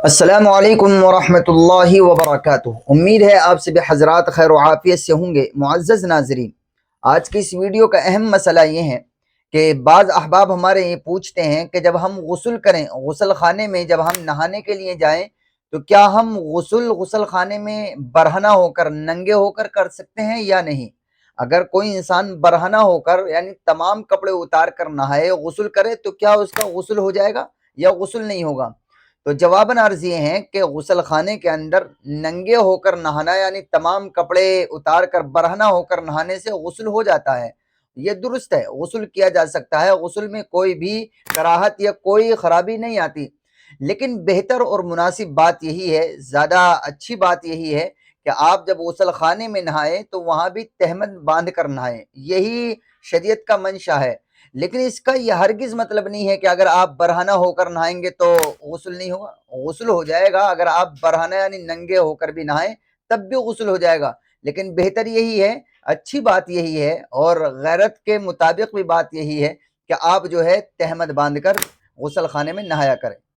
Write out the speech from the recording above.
السلام علیکم ورحمۃ اللہ وبرکاتہ۔ امید ہے آپ سب حضرات خیر و عافیت سے ہوں گے۔ معزز ناظرین، آج کی اس ویڈیو کا اہم مسئلہ یہ ہے کہ بعض احباب ہمارے یہ پوچھتے ہیں کہ جب ہم غسل کریں، غسل خانے میں جب ہم نہانے کے لیے جائیں تو کیا ہم غسل خانے میں برہنہ ہو کر، ننگے ہو کر کر سکتے ہیں یا نہیں؟ اگر کوئی انسان برہنہ ہو کر یعنی تمام کپڑے اتار کر نہائے، غسل کرے، تو کیا اس کا غسل ہو جائے گا یا غسل نہیں ہوگا؟ تو جواباً عرض یہ ہیں کہ غسل خانے کے اندر ننگے ہو کر نہانا یعنی تمام کپڑے اتار کر برہنہ ہو کر نہانے سے غسل ہو جاتا ہے، یہ درست ہے، غسل کیا جا سکتا ہے، غسل میں کوئی بھی کراہت یا کوئی خرابی نہیں آتی۔ لیکن بہتر اور مناسب بات یہی ہے، زیادہ اچھی بات یہی ہے کہ آپ جب غسل خانے میں نہائیں تو وہاں بھی تہمت باندھ کر نہائیں، یہی شریعت کا منشا ہے۔ لیکن اس کا یہ ہرگز مطلب نہیں ہے کہ اگر آپ برہنہ ہو کر نہائیں گے تو غسل نہیں ہوگا، غسل ہو جائے گا۔ اگر آپ برہنہ یعنی ننگے ہو کر بھی نہائیں تب بھی غسل ہو جائے گا، لیکن بہتر یہی ہے، اچھی بات یہی ہے اور غیرت کے مطابق بھی بات یہی ہے کہ آپ جو ہے تہمت باندھ کر غسل خانے میں نہایا کریں۔